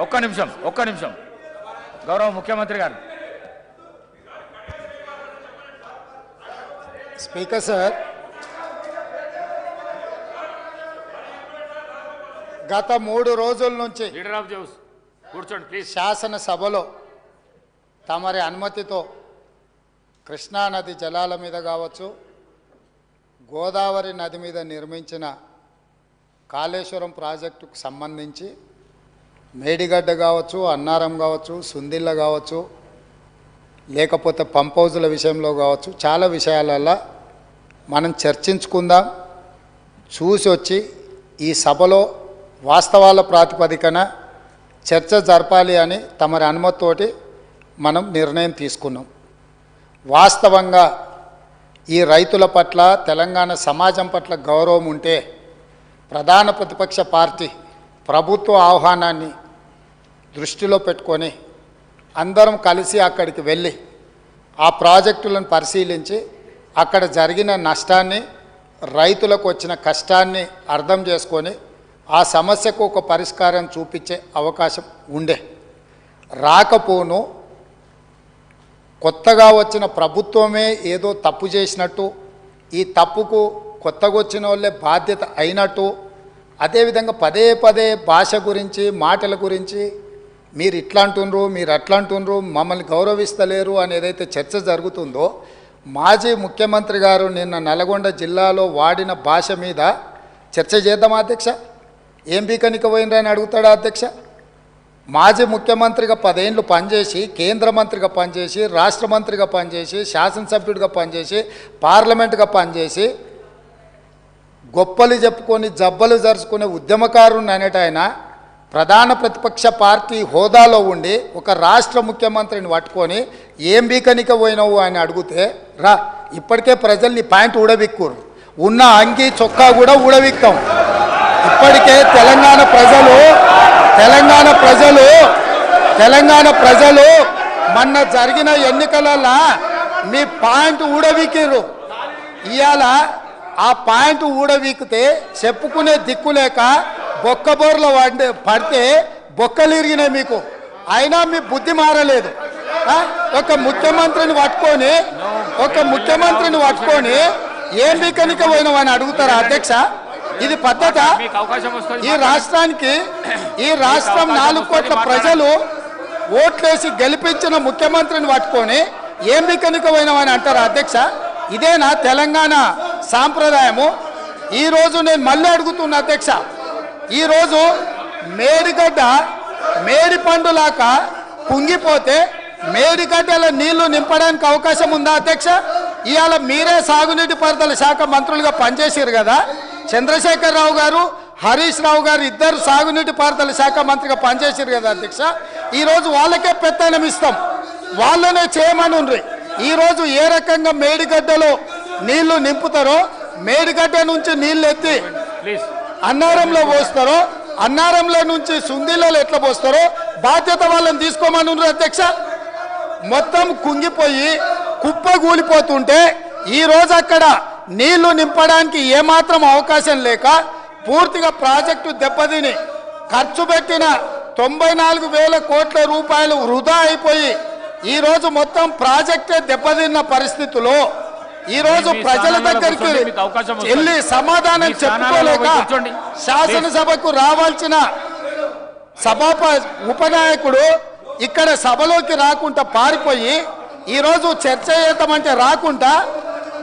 ఒక్క నిమిషం గౌరవ ముఖ్యమంత్రి గారు. స్పీకర్ సార్, గత 3 రోజుల నుంచి లీడర్ ఆఫ్ జౌస్ కూర్చోండి ప్లీజ్. శాసనసభలో తమరి అనుమతితో కృష్ణానది జలాల మీద కావచ్చు, గోదావరి నది మీద నిర్మించిన కాళేశ్వరం ప్రాజెక్టుకు సంబంధించి మేడిగడ్డ కావచ్చు, అన్నారం కావచ్చు, సుందిళ్ళ కావచ్చు, లేకపోతే పంప్ హౌజుల విషయంలో కావచ్చు, చాలా విషయాలలో మనం చర్చించుకుందాం, చూసి వచ్చి ఈ సభలో వాస్తవాల ప్రాతిపదికన చర్చ జరపాలి అని తమరి అనుమతితోటి మనం నిర్ణయం తీసుకున్నాం. వాస్తవంగా ఈ రైతుల పట్ల, తెలంగాణ సమాజం పట్ల గౌరవం ఉంటే ప్రధాన ప్రతిపక్ష పార్టీ ప్రభుత్వ ఆహ్వానాన్ని దృష్టిలో పెట్టుకొని అందరం కలిసి అక్కడికి వెళ్ళి ఆ ప్రాజెక్టులను పరిశీలించి అక్కడ జరిగిన నష్టాన్ని, రైతులకు వచ్చిన కష్టాన్ని అర్థం చేసుకొని ఆ సమస్యకు ఒక పరిష్కారం చూపించే అవకాశం ఉండే. రాకపోను కొత్తగా వచ్చిన ప్రభుత్వమే ఏదో తప్పు చేసినట్టు, ఈ తప్పుకు కొత్తగా వచ్చిన వాళ్ళే బాధ్యత అయినట్టు, అదేవిధంగా పదే పదే భాష గురించి, మాటల గురించి మీరు ఇట్లా అంటుండ్రు, మీరు అట్లా అంటుండ్రు, మమ్మల్ని గౌరవిస్తలేరు అని ఏదైతే చర్చ జరుగుతుందో, మాజీ ముఖ్యమంత్రి గారు నిన్న నల్గొండ జిల్లాలో వాడిన భాష మీద చర్చ చేద్దామా అధ్యక్ష? ఏం బీకనిక పోయినరని అడుగుతాడా అధ్యక్ష? మాజీ ముఖ్యమంత్రిగా 10 ఏళ్ళు పనిచేసి, కేంద్ర మంత్రిగా పనిచేసి, రాష్ట్ర మంత్రిగా పనిచేసి, శాసనసభ్యుడిగా పనిచేసి, పార్లమెంటుగా పనిచేసి, గొప్పలు చెప్పుకొని జబ్బలు జరుచుకునే ఉద్యమకారుని అనేట ఆయన ప్రధాన ప్రతిపక్ష పార్టీ హోదాలో ఉండి ఒక రాష్ట్ర ముఖ్యమంత్రిని పట్టుకొని ఏం బీకనిక పోయినావు అని అడిగితే, రా ఇప్పటికే ప్రజల్ని ప్యాంట్ ఊడబిక్కురు, ఉన్న అంగి చొక్కా కూడా ఊడబిక్కాం. ఇప్పటికే తెలంగాణ ప్రజలు మొన్న జరిగిన ఎన్నికలలో మీ ప్యాంటు ఊడబిక్కిరు. ఇవాళ ఆ ప్యాంటు ఊడబీకితే చెప్పుకునే దిక్కులేక బొక్కబోర్లో పడితే బొక్కలు ఇరిగినాయి మీకు. అయినా మీ బుద్ధి మారలేదు. ఒక ముఖ్యమంత్రిని పట్టుకొని ఏం బీకనిక పోయినావని అడుగుతారా అధ్యక్ష? ఇది పద్ధత? ఈ రాష్ట్రం 4 కోట్ల ప్రజలు ఓట్లేసి గెలిపించిన ముఖ్యమంత్రిని పట్టుకొని ఏం బీకనిక పోయినావని అంటారా అధ్యక్ష? ఇదేనా తెలంగాణ సాంప్రదాయము? ఈరోజు నేను మళ్ళీ అడుగుతున్నా అధ్యక్ష, ఈరోజు మేడిగడ్డ మేడి పండులాక కుంగిపోతే మేడిగడ్డల నీళ్లు నింపడానికి అవకాశం ఉందా అధ్యక్ష? ఇవాళ మీరే సాగునీటి పారుదల శాఖ మంత్రులుగా పనిచేసారు కదా. చంద్రశేఖరరావు గారు, హరీష్ రావు గారు ఇద్దరు సాగునీటి పారుదల శాఖ మంత్రిగా పనిచేసారు కదా అధ్యక్ష. ఈరోజు వాళ్ళకే పెత్తనం ఇస్తాం, వాళ్ళనే చేయమని ఉండ్రి. ఈరోజు ఏ రకంగా మేడిగడ్డలో నీళ్లు నింపుతారో, మేడిగడ్డ నుంచి నీళ్ళు ఎత్తి అన్నారంలో పోస్తారో, అన్నారంలో నుంచి సుందిలలో ఎట్లా పోస్తారో బాధ్యత వాళ్ళని తీసుకోమని ఉండ్రి అధ్యక్ష. మొత్తం కుంగిపోయి కుప్పగూలిపోతుంటే ఈరోజు అక్కడ నీళ్లు నింపడానికి ఏమాత్రం అవకాశం లేక పూర్తిగా ప్రాజెక్టు దెబ్బతిని ఖర్చు పెట్టిన 94,000 కోట్ల రూపాయలు వృధా అయిపోయి ఈరోజు మొత్తం ప్రాజెక్టే దెబ్బతిన్న పరిస్థితుల్లో ఈరోజు ప్రజల దగ్గరికి వెళ్ళి సమాధానం చెప్పుకోలేక శాసనసభకు రావాల్సిన ఉపనాయకుడు ఇక్కడ సభలోకి రాకుండా పారిపోయి ఈరోజు చర్చ చేద్దామంటే రాకుండా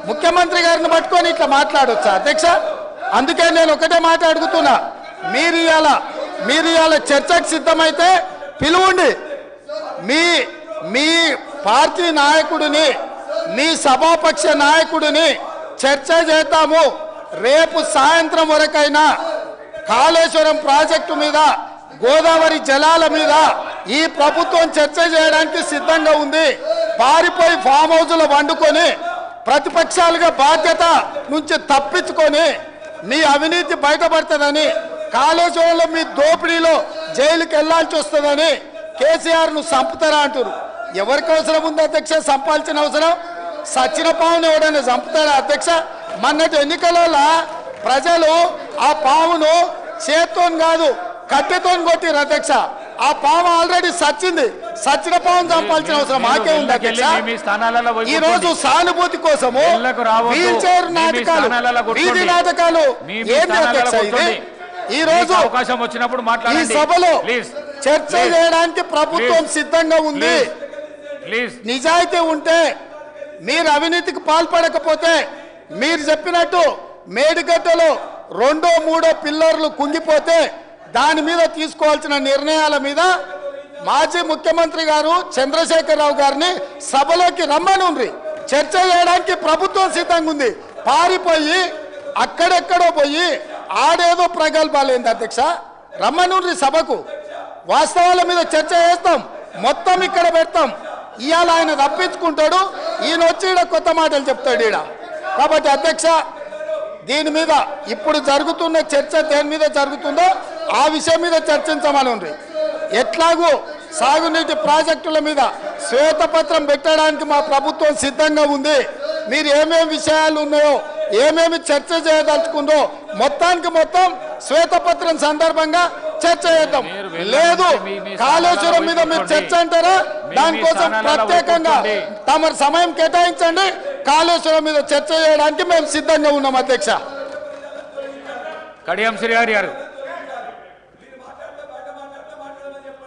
ముఖ్యమంత్రి గారిని పట్టుకొని ఇట్లా మాట్లాడొచ్చా అధ్యక్ష? అందుకే నేను ఒకటే మాట అడుగుతున్నా, మీరు ఇవాళ చర్చకు సిద్ధమైతే పిలువుండి, మీ పార్టీ నాయకుడిని, మీ సభాపక్ష నాయకుడిని చర్చ చేద్దాము. రేపు సాయంత్రం వరకైనా కాళేశ్వరం ప్రాజెక్టు మీద, గోదావరి జలాల మీద ఈ ప్రభుత్వం చర్చ చేయడానికి సిద్ధంగా ఉంది. పారిపోయి ఫామ్ హౌస్లో వండుకొని ప్రతిపక్షాలుగా బాధ్యత నుంచి తప్పించుకొని మీ అవినీతి బయటపడుతుందని, కాళేశ్వరంలో మీ దోపిడీలో జైలుకి వెళ్లాల్సి వస్తుందని కేసీఆర్ను చంపుతారా అంటారు. ఎవరికి అవసరం ఉంది అధ్యక్ష చంపాల్సిన అవసరం? సచిన పావును ఎవడైనా చంపుతారా అధ్యక్ష? మొన్నటి ఎన్నికలలో ప్రజలు ఆ పావును చేత్తో కాదు కట్టెతో కొట్టిరు అధ్యక్ష. ఆ పాము ఆల్రెడీ సచ్చింది. సచ్చిన పాము చంపాల్సిన అవసరం మాకే ఉంది అధ్యక్ష. ఈ రోజు సానుభూతి కోసము వీల్ చైర్ నాటకాలు, వీధి నాటకాలు ఏంటి అధ్యక్ష ఇది? ఈ రోజు అవకాశం వచ్చినప్పుడు ఈ సభలో చర్చ చేయడానికి ప్రభుత్వం సిద్ధంగా ఉంది. నిజాయితీ ఉంటే, మీరు అవినీతికి పాల్పడకపోతే, మీరు చెప్పినట్టు మేడిగడ్డలో 2, 3 పిల్లర్లు కుంగిపోతే దాని మీద తీసుకోవాల్సిన నిర్ణయాల మీద మాజీ ముఖ్యమంత్రి గారు చంద్రశేఖరరావు గారిని సభలోకి రమ్మనుండ్రి. చర్చ చేయడానికి ప్రభుత్వం సిద్ధంగా ఉంది. పారిపోయి అక్కడెక్కడో పోయి ఆడేదో ప్రగల్భాలేంది అధ్యక్ష. రమ్మనుండ్రి సభకు, వాస్తవాల మీద చర్చ చేస్తాం, మొత్తం ఇక్కడ పెడతాం. ఇవాళ ఆయన తప్పించుకుంటాడు, ఈయన వచ్చి ఈడ కొత్త మాటలు చెప్తాడు ఈడ. కాబట్టి అధ్యక్ష, దీని మీద ఇప్పుడు జరుగుతున్న చర్చ దేని మీద జరుగుతుందో ఆ విషయం మీద చర్చించమని ఉంది. ఎట్లాగూ సాగునీటి ప్రాజెక్టుల మీద శ్వేతపత్రం పెట్టడానికి మా ప్రభుత్వం సిద్ధంగా ఉంది. మీరు ఏమేమి విషయాలు ఉన్నాయో, ఏమేమి చర్చ చేయదలుచుకుందో మొత్తానికి మొత్తం శ్వేతపత్రం సందర్భంగా చర్చ చేద్దాం. లేదు కాళేశ్వరం మీద మీరు చర్చ అంటారా, దానికోసం ప్రత్యేకంగా తమ సమయం కేటాయించండి. కాళేశ్వరం మీద చర్చ చేయడానికి మేము సిద్ధంగా ఉన్నాం అధ్యక్ష. కడియం శ్రీహరి గారు.